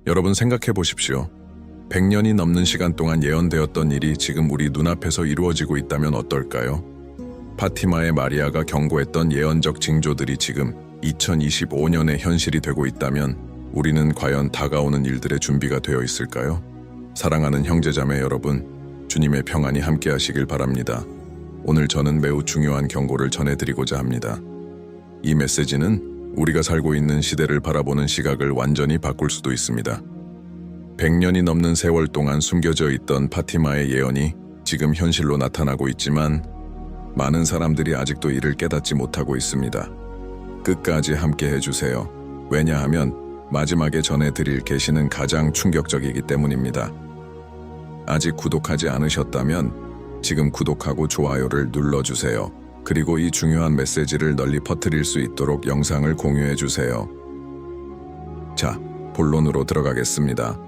여러분 생각해 보십시오. 100년이 넘는 시간 동안 예언되었던 일이 지금 우리 눈앞에서 이루어지고 있다면 어떨까요? 파티마의 마리아가 경고했던 예언적 징조들이 지금 2025년에 현실이 되고 있다면 우리는 과연 다가오는 일들의 준비가 되어 있을까요? 사랑하는 형제자매 여러분, 주님의 평안이 함께 하시길 바랍니다. 오늘 저는 매우 중요한 경고를 전해드리고자 합니다. 이 메시지는 우리가 살고 있는 시대를 바라보는 시각을 완전히 바꿀 수도 있습니다. 100년이 넘는 세월 동안 숨겨져 있던 파티마의 예언이 지금 현실로 나타나고 있지만 많은 사람들이 아직도 이를 깨닫지 못하고 있습니다. 끝까지 함께 해주세요. 왜냐하면 마지막에 전해드릴 계시는 가장 충격적이기 때문입니다. 아직 구독하지 않으셨다면 지금 구독하고 좋아요를 눌러주세요. 그리고 이 중요한 메시지를 널리 퍼뜨릴 수 있도록 영상을 공유해주세요. 자, 본론으로 들어가겠습니다.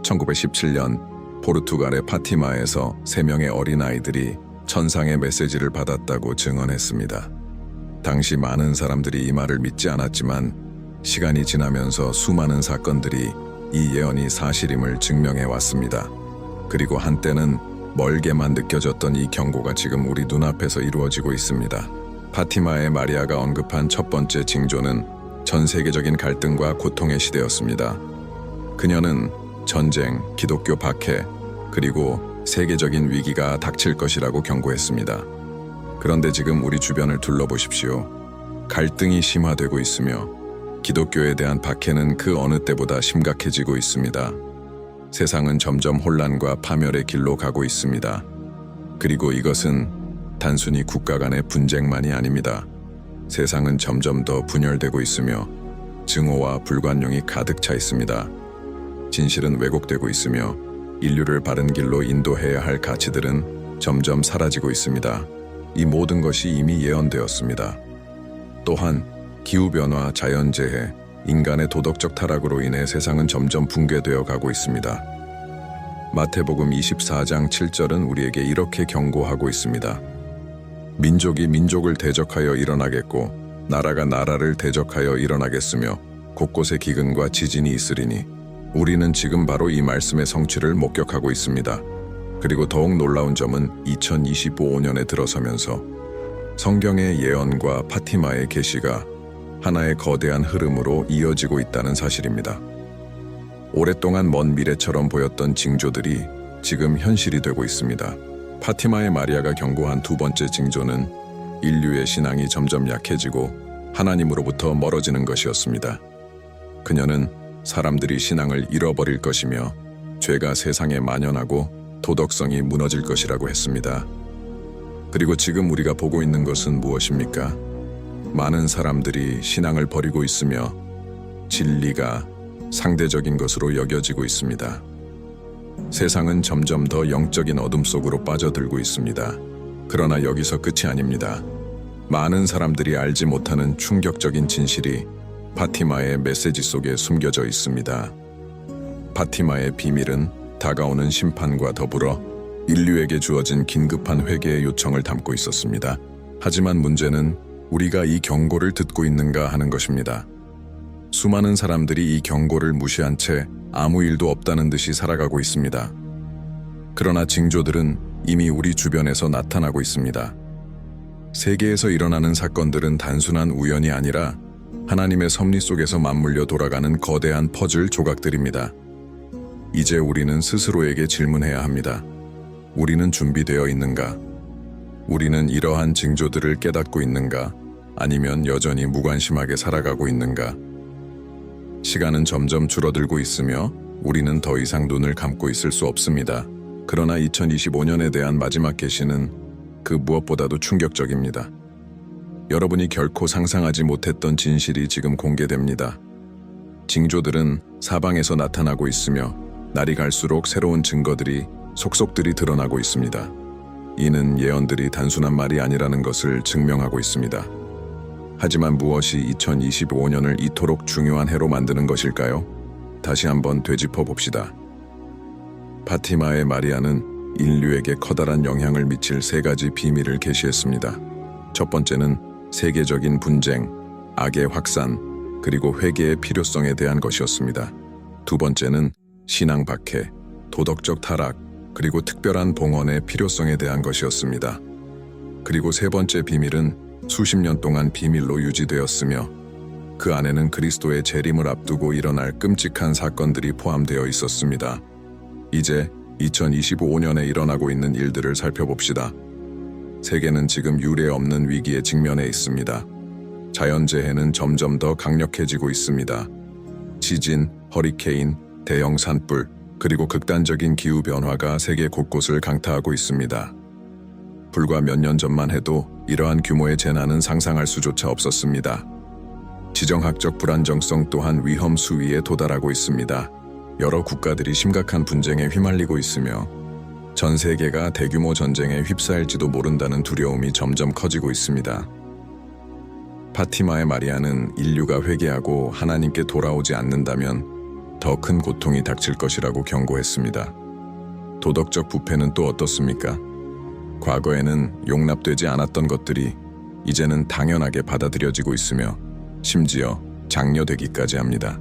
1917년 포르투갈의 파티마에서 3명의 어린아이들이 천상의 메시지를 받았다고 증언했습니다. 당시 많은 사람들이 이 말을 믿지 않았지만 시간이 지나면서 수많은 사건들이 이 예언이 사실임을 증명해 왔습니다. 그리고 한때는 멀게만 느껴졌던 이 경고가 지금 우리 눈앞에서 이루어지고 있습니다. 파티마의 마리아가 언급한 첫 번째 징조는 전 세계적인 갈등과 고통의 시대였습니다. 그녀는 전쟁, 기독교 박해, 그리고 세계적인 위기가 닥칠 것이라고 경고했습니다. 그런데 지금 우리 주변을 둘러보십시오. 갈등이 심화되고 있으며 기독교에 대한 박해는 그 어느 때보다 심각해지고 있습니다. 세상은 점점 혼란과 파멸의 길로 가고 있습니다. 그리고 이것은 단순히 국가 간의 분쟁만이 아닙니다. 세상은 점점 더 분열되고 있으며 증오와 불관용이 가득 차 있습니다. 진실은 왜곡되고 있으며 인류를 바른 길로 인도해야 할 가치들은 점점 사라지고 있습니다. 이 모든 것이 이미 예언되었습니다. 또한 기후변화, 자연재해, 인간의 도덕적 타락으로 인해 세상은 점점 붕괴되어 가고 있습니다. 마태복음 24장 7절은 우리에게 이렇게 경고하고 있습니다. 민족이 민족을 대적하여 일어나겠고 나라가 나라를 대적하여 일어나겠으며 곳곳에 기근과 지진이 있으리니 우리는 지금 바로 이 말씀의 성취를 목격하고 있습니다. 그리고 더욱 놀라운 점은 2025년에 들어서면서 성경의 예언과 파티마의 계시가 하나의 거대한 흐름으로 이어지고 있다는 사실입니다. 오랫동안 먼 미래처럼 보였던 징조들이 지금 현실이 되고 있습니다. 파티마의 마리아가 경고한 두 번째 징조는 인류의 신앙이 점점 약해지고 하나님으로부터 멀어지는 것이었습니다. 그녀는 사람들이 신앙을 잃어버릴 것이며 죄가 세상에 만연하고 도덕성이 무너질 것이라고 했습니다. 그리고 지금 우리가 보고 있는 것은 무엇입니까? 많은 사람들이 신앙을 버리고 있으며 진리가 상대적인 것으로 여겨지고 있습니다. 세상은 점점 더 영적인 어둠 속으로 빠져들고 있습니다. 그러나 여기서 끝이 아닙니다. 많은 사람들이 알지 못하는 충격적인 진실이 파티마의 메시지 속에 숨겨져 있습니다. 파티마의 비밀은 다가오는 심판과 더불어 인류에게 주어진 긴급한 회개의 요청을 담고 있었습니다. 하지만 문제는 우리가 이 경고를 듣고 있는가 하는 것입니다. 수많은 사람들이 이 경고를 무시한 채 아무 일도 없다는 듯이 살아가고 있습니다. 그러나 징조들은 이미 우리 주변에서 나타나고 있습니다. 세계에서 일어나는 사건들은 단순한 우연이 아니라 하나님의 섭리 속에서 맞물려 돌아가는 거대한 퍼즐 조각들입니다. 이제 우리는 스스로에게 질문해야 합니다. 우리는 준비되어 있는가? 우리는 이러한 징조들을 깨닫고 있는가? 아니면 여전히 무관심하게 살아가고 있는가? 시간은 점점 줄어들고 있으며 우리는 더 이상 눈을 감고 있을 수 없습니다. 그러나 2025년에 대한 마지막 계시는 그 무엇보다도 충격적입니다. 여러분이 결코 상상하지 못했던 진실이 지금 공개됩니다. 징조들은 사방에서 나타나고 있으며 날이 갈수록 새로운 증거들이 속속들이 드러나고 있습니다. 이는 예언들이 단순한 말이 아니라는 것을 증명하고 있습니다. 하지만 무엇이 2025년을 이토록 중요한 해로 만드는 것일까요? 다시 한번 되짚어 봅시다. 파티마의 마리아는 인류에게 커다란 영향을 미칠 3가지 비밀을 계시했습니다. 첫 번째는 세계적인 분쟁, 악의 확산, 그리고 회개의 필요성에 대한 것이었습니다. 두 번째는 신앙 박해, 도덕적 타락, 그리고 특별한 봉헌의 필요성에 대한 것이었습니다. 그리고 세 번째 비밀은 수십 년 동안 비밀로 유지되었으며 그 안에는 그리스도의 재림을 앞두고 일어날 끔찍한 사건들이 포함되어 있었습니다. 이제 2025년에 일어나고 있는 일들을 살펴봅시다. 세계는 지금 유례 없는 위기에 직면해 있습니다. 자연재해는 점점 더 강력해지고 있습니다. 지진, 허리케인, 대형 산불, 그리고 극단적인 기후변화가 세계 곳곳을 강타하고 있습니다. 불과 몇 년 전만 해도 이러한 규모의 재난은 상상할 수조차 없었습니다. 지정학적 불안정성 또한 위험 수위에 도달하고 있습니다. 여러 국가들이 심각한 분쟁에 휘말리고 있으며 전 세계가 대규모 전쟁에 휩싸일지도 모른다는 두려움이 점점 커지고 있습니다. 파티마의 마리아는 인류가 회개하고 하나님께 돌아오지 않는다면 더 큰 고통이 닥칠 것이라고 경고했습니다. 도덕적 부패는 또 어떻습니까? 과거에는 용납되지 않았던 것들이 이제는 당연하게 받아들여지고 있으며 심지어 장려되기까지 합니다.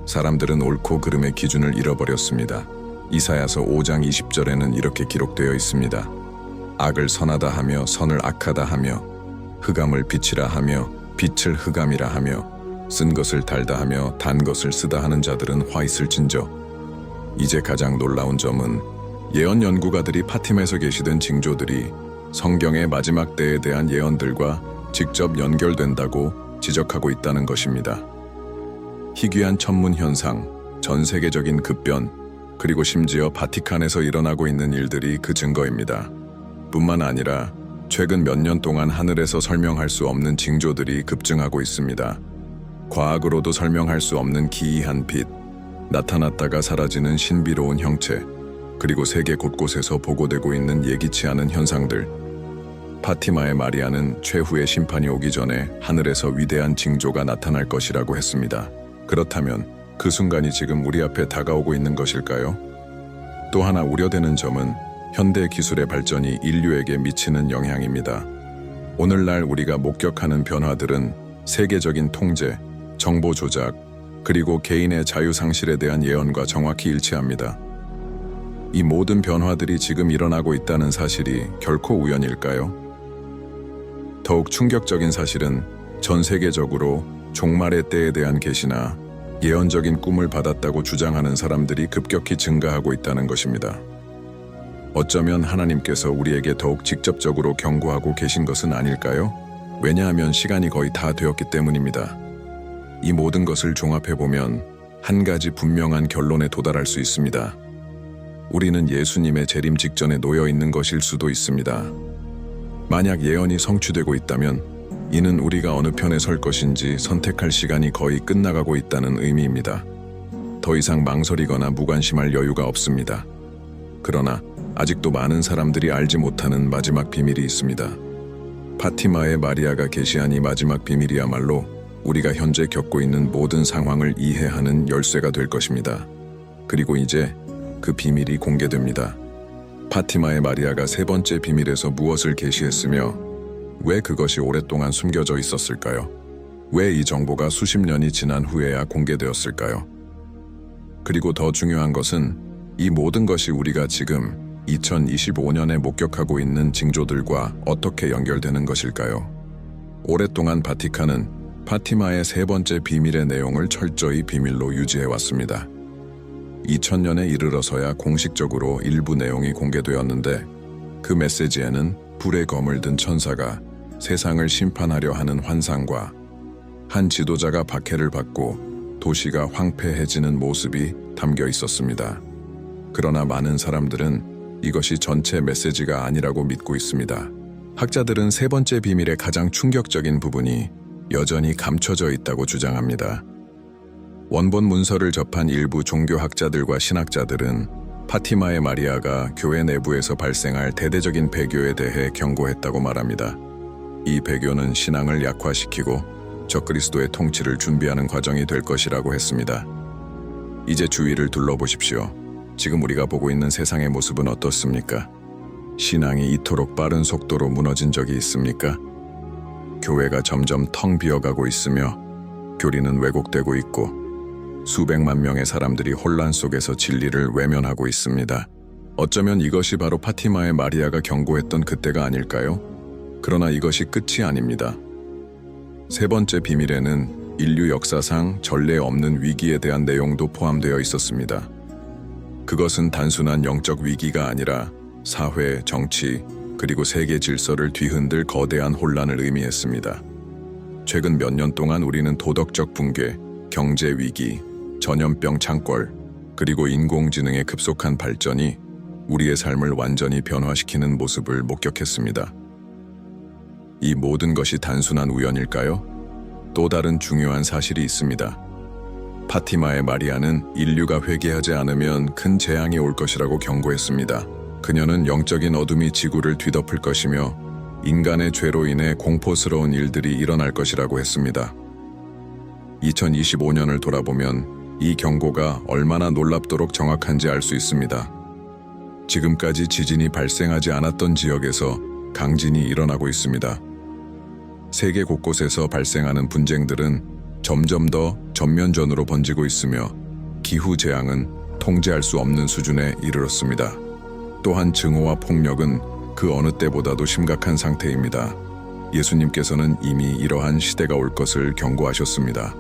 사람들은 옳고 그름의 기준을 잃어버렸습니다. 이사야서 5장 20절에는 이렇게 기록되어 있습니다. 악을 선하다 하며 선을 악하다 하며 흑암을 빛이라 하며 빛을 흑암이라 하며 쓴 것을 달다 하며 단 것을 쓰다 하는 자들은 화 있을진저. 이제 가장 놀라운 점은 예언 연구가들이 파티마에서 계시던 징조들이 성경의 마지막 때에 대한 예언들과 직접 연결된다고 지적하고 있다는 것입니다. 희귀한 천문 현상, 전 세계적인 급변, 그리고 심지어 바티칸에서 일어나고 있는 일들이 그 증거입니다. 뿐만 아니라 최근 몇 년 동안 하늘에서 설명할 수 없는 징조들이 급증하고 있습니다. 과학으로도 설명할 수 없는 기이한 빛, 나타났다가 사라지는 신비로운 형체, 그리고 세계 곳곳에서 보고되고 있는 예기치 않은 현상들. 파티마의 마리아는 최후의 심판이 오기 전에 하늘에서 위대한 징조가 나타날 것이라고 했습니다. 그렇다면 그 순간이 지금 우리 앞에 다가오고 있는 것일까요? 또 하나 우려되는 점은 현대 기술의 발전이 인류에게 미치는 영향입니다. 오늘날 우리가 목격하는 변화들은 세계적인 통제, 정보 조작, 그리고 개인의 자유 상실에 대한 예언과 정확히 일치합니다. 이 모든 변화들이 지금 일어나고 있다는 사실이 결코 우연일까요? 더욱 충격적인 사실은 전 세계적으로 종말의 때에 대한 계시나 예언적인 꿈을 받았다고 주장하는 사람들이 급격히 증가하고 있다는 것입니다. 어쩌면 하나님께서 우리에게 더욱 직접적으로 경고하고 계신 것은 아닐까요? 왜냐하면 시간이 거의 다 되었기 때문입니다. 이 모든 것을 종합해보면 한 가지 분명한 결론에 도달할 수 있습니다. 우리는 예수님의 재림 직전에 놓여 있는 것일 수도 있습니다. 만약 예언이 성취되고 있다면 이는 우리가 어느 편에 설 것인지 선택할 시간이 거의 끝나가고 있다는 의미입니다. 더 이상 망설이거나 무관심할 여유가 없습니다. 그러나 아직도 많은 사람들이 알지 못하는 마지막 비밀이 있습니다. 파티마의 마리아가 계시한 이 마지막 비밀이야말로 우리가 현재 겪고 있는 모든 상황을 이해하는 열쇠가 될 것입니다. 그리고 이제 그 비밀이 공개됩니다. 파티마의 마리아가 세 번째 비밀에서 무엇을 계시했으며 왜 그것이 오랫동안 숨겨져 있었을까요? 왜 이 정보가 수십 년이 지난 후에야 공개되었을까요? 그리고 더 중요한 것은 이 모든 것이 우리가 지금 2025년에 목격하고 있는 징조들과 어떻게 연결되는 것일까요? 오랫동안 바티칸은 파티마의 세 번째 비밀의 내용을 철저히 비밀로 유지해왔습니다. 2000년에 이르러서야 공식적으로 일부 내용이 공개되었는데 그 메시지에는 불의 검을 든 천사가 세상을 심판하려 하는 환상과 한 지도자가 박해를 받고 도시가 황폐해지는 모습이 담겨 있었습니다. 그러나 많은 사람들은 이것이 전체 메시지가 아니라고 믿고 있습니다. 학자들은 세 번째 비밀의 가장 충격적인 부분이 여전히 감춰져 있다고 주장합니다. 원본 문서를 접한 일부 종교학자들과 신학자들은 파티마의 마리아가 교회 내부에서 발생할 대대적인 배교에 대해 경고했다고 말합니다. 이 배교는 신앙을 약화시키고 적그리스도의 통치를 준비하는 과정이 될 것이라고 했습니다. 이제 주위를 둘러보십시오. 지금 우리가 보고 있는 세상의 모습은 어떻습니까? 신앙이 이토록 빠른 속도로 무너진 적이 있습니까? 교회가 점점 텅 비어가고 있으며 교리는 왜곡되고 있고 수백만 명의 사람들이 혼란 속에서 진리를 외면하고 있습니다. 어쩌면 이것이 바로 파티마의 마리아가 경고했던 그때가 아닐까요? 그러나 이것이 끝이 아닙니다. 세 번째 비밀에는 인류 역사상 전례 없는 위기에 대한 내용도 포함되어 있었습니다. 그것은 단순한 영적 위기가 아니라 사회, 정치, 그리고 세계 질서를 뒤흔들 거대한 혼란을 의미했습니다. 최근 몇 년 동안 우리는 도덕적 붕괴, 경제 위기, 전염병 창궐, 그리고 인공지능의 급속한 발전이 우리의 삶을 완전히 변화시키는 모습을 목격했습니다. 이 모든 것이 단순한 우연일까요? 또 다른 중요한 사실이 있습니다. 파티마의 마리아는 인류가 회개하지 않으면 큰 재앙이 올 것이라고 경고했습니다. 그녀는 영적인 어둠이 지구를 뒤덮을 것이며 인간의 죄로 인해 공포스러운 일들이 일어날 것이라고 했습니다. 2025년을 돌아보면 이 경고가 얼마나 놀랍도록 정확한지 알 수 있습니다. 지금까지 지진이 발생하지 않았던 지역에서 강진이 일어나고 있습니다. 세계 곳곳에서 발생하는 분쟁들은 점점 더 전면전으로 번지고 있으며 기후재앙은 통제할 수 없는 수준에 이르렀습니다. 또한 증오와 폭력은 그 어느 때보다도 심각한 상태입니다. 예수님께서는 이미 이러한 시대가 올 것을 경고하셨습니다.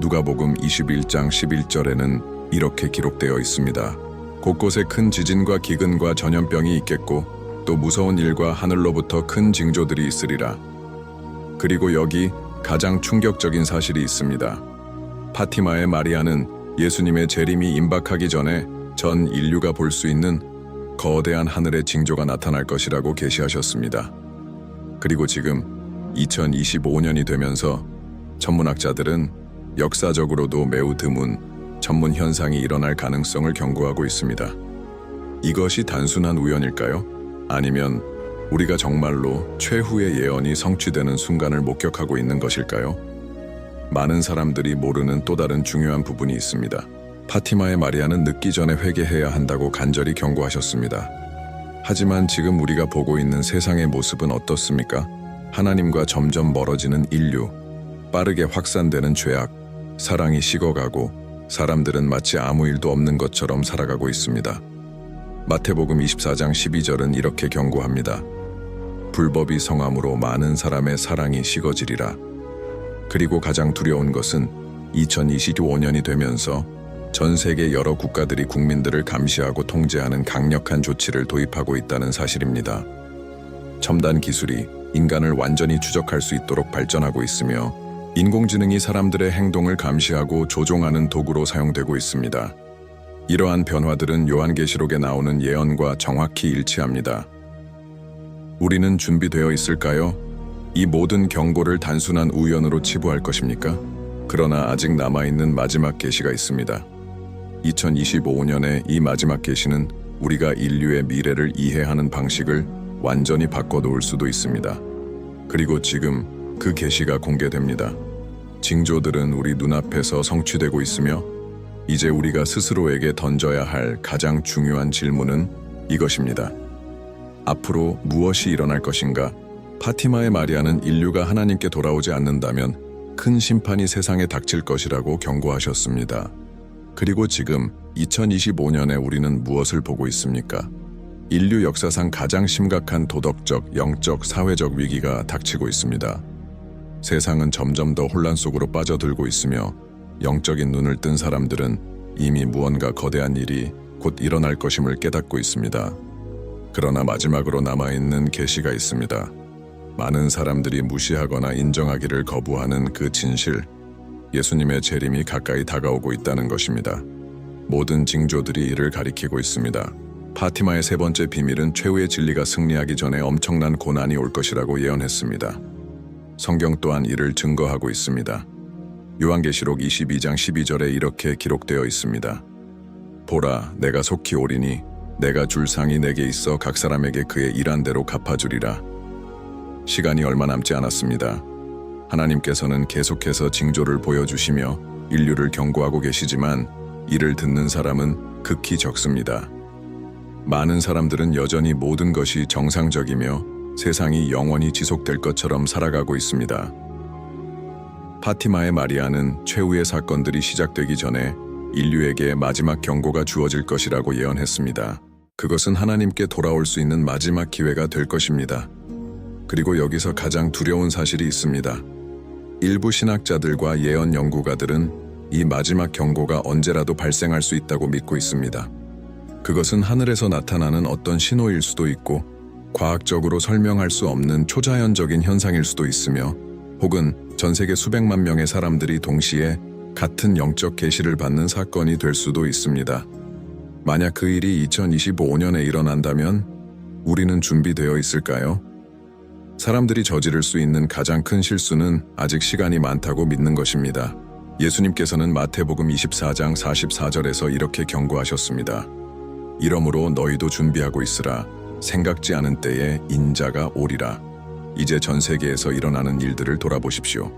누가복음 21장 11절에는 이렇게 기록되어 있습니다. 곳곳에 큰 지진과 기근과 전염병이 있겠고 또 무서운 일과 하늘로부터 큰 징조들이 있으리라. 그리고 여기 가장 충격적인 사실이 있습니다. 파티마의 마리아는 예수님의 재림이 임박하기 전에 전 인류가 볼 수 있는 거대한 하늘의 징조가 나타날 것이라고 계시하셨습니다. 그리고 지금 2025년이 되면서 천문학자들은 역사적으로도 매우 드문 천문 현상이 일어날 가능성을 경고하고 있습니다. 이것이 단순한 우연일까요? 아니면 우리가 정말로 최후의 예언이 성취되는 순간을 목격하고 있는 것일까요? 많은 사람들이 모르는 또 다른 중요한 부분이 있습니다. 파티마의 마리아는 늦기 전에 회개해야 한다고 간절히 경고하셨습니다. 하지만 지금 우리가 보고 있는 세상의 모습은 어떻습니까? 하나님과 점점 멀어지는 인류, 빠르게 확산되는 죄악, 사랑이 식어가고 사람들은 마치 아무 일도 없는 것처럼 살아가고 있습니다. 마태복음 24장 12절은 이렇게 경고합니다. 불법이 성함으로 많은 사람의 사랑이 식어지리라. 그리고 가장 두려운 것은 2025년이 되면서 전 세계 여러 국가들이 국민들을 감시하고 통제하는 강력한 조치를 도입하고 있다는 사실입니다. 첨단 기술이 인간을 완전히 추적할 수 있도록 발전하고 있으며 인공지능이 사람들의 행동을 감시하고 조종하는 도구로 사용되고 있습니다. 이러한 변화들은 요한계시록에 나오는 예언과 정확히 일치합니다. 우리는 준비되어 있을까요? 이 모든 경고를 단순한 우연으로 치부할 것입니까? 그러나 아직 남아있는 마지막 계시가 있습니다. 2025년의 이 마지막 계시는 우리가 인류의 미래를 이해하는 방식을 완전히 바꿔놓을 수도 있습니다. 그리고 지금 그 계시가 공개됩니다. 징조들은 우리 눈앞에서 성취되고 있으며 이제 우리가 스스로에게 던져야 할 가장 중요한 질문은 이것입니다. 앞으로 무엇이 일어날 것인가? 파티마의 마리아는 인류가 하나님께 돌아오지 않는다면 큰 심판이 세상에 닥칠 것이라고 경고하셨습니다. 그리고 지금 2025년에 우리는 무엇을 보고 있습니까? 인류 역사상 가장 심각한 도덕적, 영적, 사회적 위기가 닥치고 있습니다. 세상은 점점 더 혼란 속으로 빠져들고 있으며 영적인 눈을 뜬 사람들은 이미 무언가 거대한 일이 곧 일어날 것임을 깨닫고 있습니다. 그러나 마지막으로 남아있는 계시가 있습니다. 많은 사람들이 무시하거나 인정하기를 거부하는 그 진실, 예수님의 재림이 가까이 다가오고 있다는 것입니다. 모든 징조들이 이를 가리키고 있습니다. 파티마의 세 번째 비밀은 최후의 진리가 승리하기 전에 엄청난 고난이 올 것이라고 예언했습니다. 성경 또한 이를 증거하고 있습니다. 요한계시록 22장 12절에 이렇게 기록되어 있습니다. 보라, 내가 속히 오리니 내가 줄 상이 내게 있어 각 사람에게 그의 일한 대로 갚아주리라. 시간이 얼마 남지 않았습니다. 하나님께서는 계속해서 징조를 보여주시며 인류를 경고하고 계시지만 이를 듣는 사람은 극히 적습니다. 많은 사람들은 여전히 모든 것이 정상적이며 세상이 영원히 지속될 것처럼 살아가고 있습니다. 파티마의 마리아는 최후의 사건들이 시작되기 전에 인류에게 마지막 경고가 주어질 것이라고 예언했습니다. 그것은 하나님께 돌아올 수 있는 마지막 기회가 될 것입니다. 그리고 여기서 가장 두려운 사실이 있습니다. 일부 신학자들과 예언 연구가들은 이 마지막 경고가 언제라도 발생할 수 있다고 믿고 있습니다. 그것은 하늘에서 나타나는 어떤 신호일 수도 있고 과학적으로 설명할 수 없는 초자연적인 현상일 수도 있으며 혹은 전 세계 수백만 명의 사람들이 동시에 같은 영적 계시를 받는 사건이 될 수도 있습니다. 만약 그 일이 2025년에 일어난다면 우리는 준비되어 있을까요? 사람들이 저지를 수 있는 가장 큰 실수는 아직 시간이 많다고 믿는 것입니다. 예수님께서는 마태복음 24장 44절에서 이렇게 경고하셨습니다. 이러므로 너희도 준비하고 있으라. 생각지 않은 때에 인자가 오리라. 이제 전 세계에서 일어나는 일들을 돌아보십시오.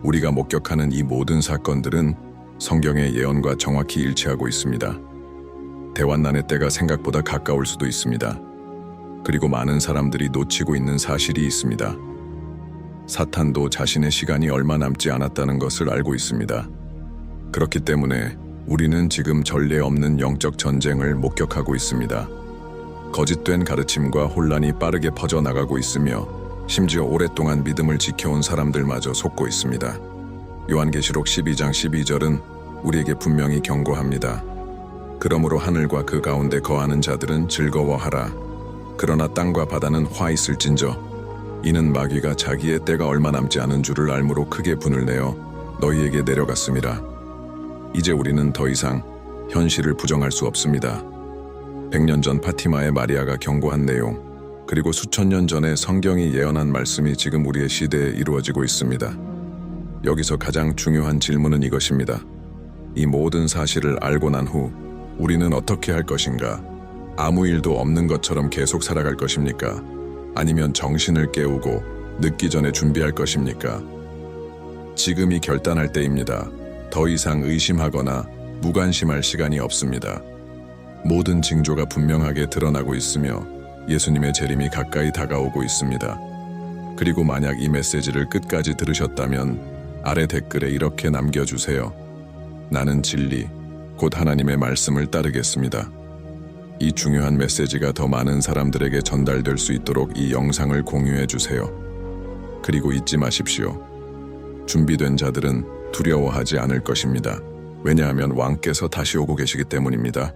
우리가 목격하는 이 모든 사건들은 성경의 예언과 정확히 일치하고 있습니다. 대환난의 때가 생각보다 가까울 수도 있습니다. 그리고 많은 사람들이 놓치고 있는 사실이 있습니다. 사탄도 자신의 시간이 얼마 남지 않았다는 것을 알고 있습니다. 그렇기 때문에 우리는 지금 전례 없는 영적 전쟁을 목격하고 있습니다. 거짓된 가르침과 혼란이 빠르게 퍼져나가고 있으며 심지어 오랫동안 믿음을 지켜온 사람들마저 속고 있습니다. 요한계시록 12장 12절은 우리에게 분명히 경고합니다. 그러므로 하늘과 그 가운데 거하는 자들은 즐거워하라. 그러나 땅과 바다는 화 있을진저. 이는 마귀가 자기의 때가 얼마 남지 않은 줄을 알므로 크게 분을 내어 너희에게 내려갔음이라. 이제 우리는 더 이상 현실을 부정할 수 없습니다. 100년 전 파티마의 마리아가 경고한 내용, 그리고 수천 년 전에 성경이 예언한 말씀이 지금 우리의 시대에 이루어지고 있습니다. 여기서 가장 중요한 질문은 이것입니다. 이 모든 사실을 알고 난 후 우리는 어떻게 할 것인가? 아무 일도 없는 것처럼 계속 살아갈 것입니까? 아니면 정신을 깨우고 늦기 전에 준비할 것입니까? 지금이 결단할 때입니다. 더 이상 의심하거나 무관심할 시간이 없습니다. 모든 징조가 분명하게 드러나고 있으며 예수님의 재림이 가까이 다가오고 있습니다. 그리고 만약 이 메시지를 끝까지 들으셨다면 아래 댓글에 이렇게 남겨주세요. 나는 진리, 곧 하나님의 말씀을 따르겠습니다. 이 중요한 메시지가 더 많은 사람들에게 전달될 수 있도록 이 영상을 공유해 주세요. 그리고 잊지 마십시오. 준비된 자들은 두려워하지 않을 것입니다. 왜냐하면 왕께서 다시 오고 계시기 때문입니다.